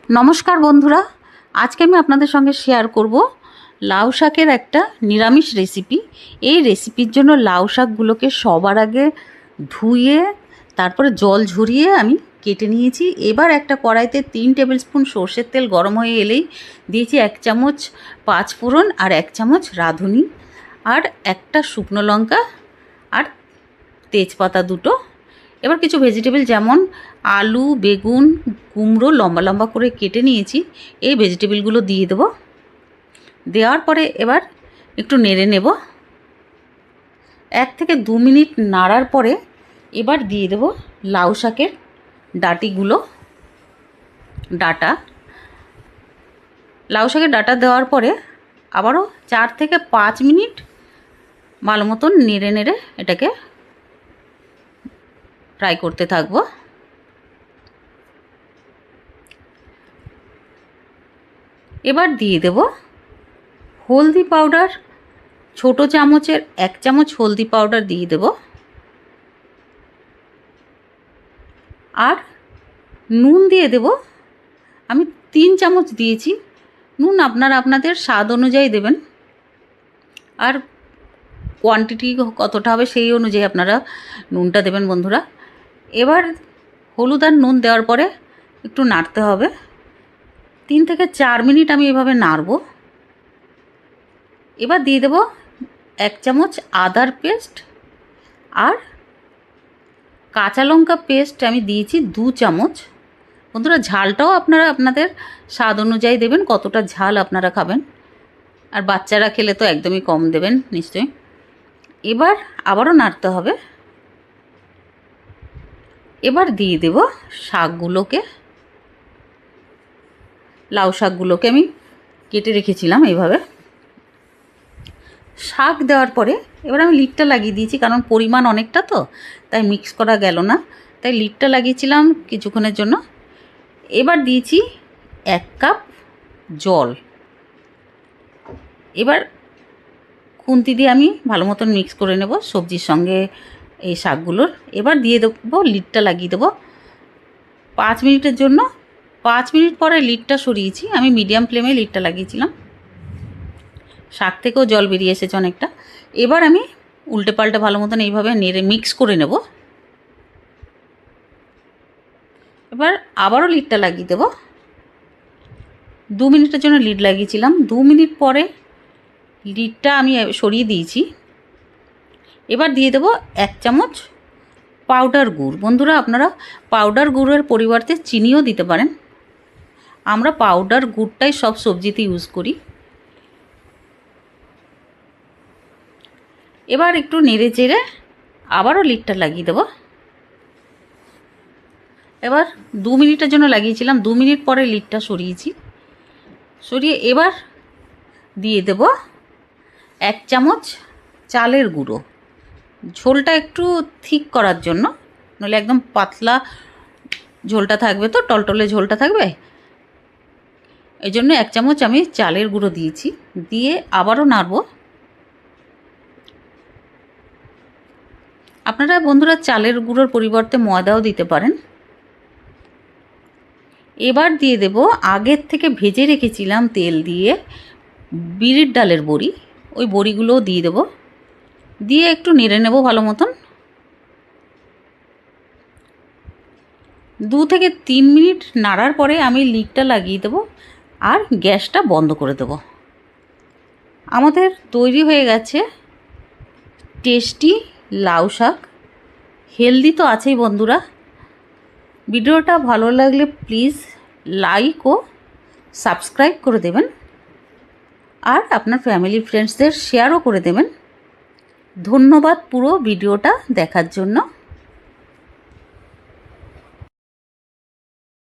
নমস্কার বন্ধুরা, আজকে আমি আপনাদের সঙ্গে শেয়ার করব লাউ শাকের একটা নিরামিষ রেসিপি। এই রেসিপির জন্য লাউ শাকগুলোকে সবার আগে ধুয়ে তারপরে জল ঝরিয়ে আমি কেটে নিয়েছি। এবার একটা কড়াইতে 3 টেবিল স্পুন সর্ষের তেল গরম হয়ে এলেই দিয়েছি 1 চামচ পাঁচফোড়ন আর 1 চামচ রাঁধুনি আর একটা শুকনো লঙ্কা আর তেজপাতা দুটো। এবার কিছু ভেজিটেবল যেমন আলু, বেগুন, কুমড়ো লম্বা লম্বা করে কেটে নিয়েছি, এই ভেজিটেবলগুলো দিয়ে দেবো। দেওয়ার পরে এবার একটু নেড়ে নেব। 1 থেকে 2 মিনিট নাড়ার পরে এবার দিয়ে দেব লাউ শাকের ডাটা। লাউ শাকের ডাটা দেওয়ার পরে আবারও 4 থেকে 5 মিনিট ভালো মতন নেড়ে নেড়ে এটাকে ফ্রাই করতে থাকবো। এবার দিয়ে দেব হলদি পাউডার, ছোটো চামচের 1 চামচ হলদি পাউডার দিয়ে দেব। আর নুন দিয়ে দেব, আমি 3 চামচ দিয়েছি। নুন আপনারা আপনাদের স্বাদ অনুযায়ী দেবেন, আর কোয়ান্টিটি কতটা হবে সেই অনুযায়ী আপনারা নুনটা দেবেন বন্ধুরা। এবার হলুদ আর নুন দেওয়ার পরে একটু নাড়তে হবে। 3 থেকে 4 মিনিট আমি এভাবে নাড়ব। এবার দিয়ে দেব 1 চামচ আদার পেস্ট আর কাঁচা লঙ্কা পেস্ট আমি দিয়েছি 2 চামচ। বন্ধুরা ঝালটাও আপনারা আপনাদের স্বাদ অনুযায়ী দেবেন, কতটা ঝাল আপনারা খাবেন, আর বাচ্চারা খেলে তো একদমই কম দেবেন নিশ্চয়ই। এবার আবারও নাড়তে হবে। এবার দিয়ে দেব শাকগুলোকে, লাউ শাকগুলোকে আমি কেটে রেখেছিলাম এইভাবে। শাক দেওয়ার পরে এবার আমি লিডটা লাগিয়ে দিয়েছি, কারণ পরিমাণ অনেকটা তো তাই মিক্স করা গেল না, তাই লিডটা লাগিয়েছিলাম কিছুক্ষণের জন্য। এবার দিয়েছি 1 কাপ জল। এবার খুন্তি দিয়ে আমি ভালো মতন মিক্স করে নেব সবজির সঙ্গে এই শাকগুলোর। এবার দিয়ে দেবো, লিডটা লাগিয়ে দেবো 5 মিনিটের জন্য। 5 মিনিট পরে লিডটা সরিয়েছি, আমি মিডিয়াম ফ্লেমে লিডটা লাগিয়েছিলাম। শাক থেকেও জল বেরিয়ে এসেছে অনেকটা। এবার আমি উল্টে পাল্টে ভালো মতন এইভাবে নেড়ে মিক্স করে নেব। এবার আবারও লিডটা লাগিয়ে দেব। 2 মিনিটের জন্য লিড লাগিয়েছিলাম, 2 মিনিট পরে লিডটা আমি সরিয়ে দিয়েছি। এবার দিয়ে দেব 1 চামচ পাউডার গুড়। বন্ধুরা আপনারা পাউডার গুড়ের পরিবর্তে চিনিও দিতে পারেন, আমরা পাউডার গুড়টাই সব সবজিতে ইউজ করি। এবার একটু নেড়ে চেড়ে আবারও লিডটা লাগিয়ে দেব। এবার 2 মিনিটের জন্য লাগিয়েছিলাম, 2 মিনিট পরে লিডটা সরিয়ে এবার দিয়ে দেব 1 চামচ চালের গুঁড়ো, ঝোলটা একটু ঠিক করার জন্য, নইলে একদম পাতলা ঝোলটা থাকবে, তো টলটলে ঝোলটা থাকবে, এই জন্য 1 চামচ আমি চালের গুঁড়ো দিয়েছি। দিয়ে আবারও নাড়ব। আপনারা বন্ধুরা চালের গুঁড়োর পরিবর্তে ময়দাও দিতে পারেন। এবার দিয়ে দেব আগের থেকে ভেজে রেখেছিলাম তেল দিয়ে বিউলির ডালের বড়ি, ওই বড়িগুলোও দিয়ে দেব। দিয়ে একটু নেড়ে নেব ভালো মতন। 2 থেকে 3 মিনিট নাড়ার পরে আমি লিডটা লাগিয়ে দেব আর গ্যাসটা বন্ধ করে দেব। আমাদের তৈরি হয়ে গেছে টেস্টি লাউ শাক। হেলদি তো আছেই বন্ধুরা। ভিডিওটা ভালো লাগলে প্লিজ লাইক ও সাবস্ক্রাইব করে দেবেন, আর আপনার ফ্যামিলি ফ্রেন্ডসদের শেয়ারও করে দেবেন। ধন্যবাদ পুরো ভিডিওটা দেখার জন্য।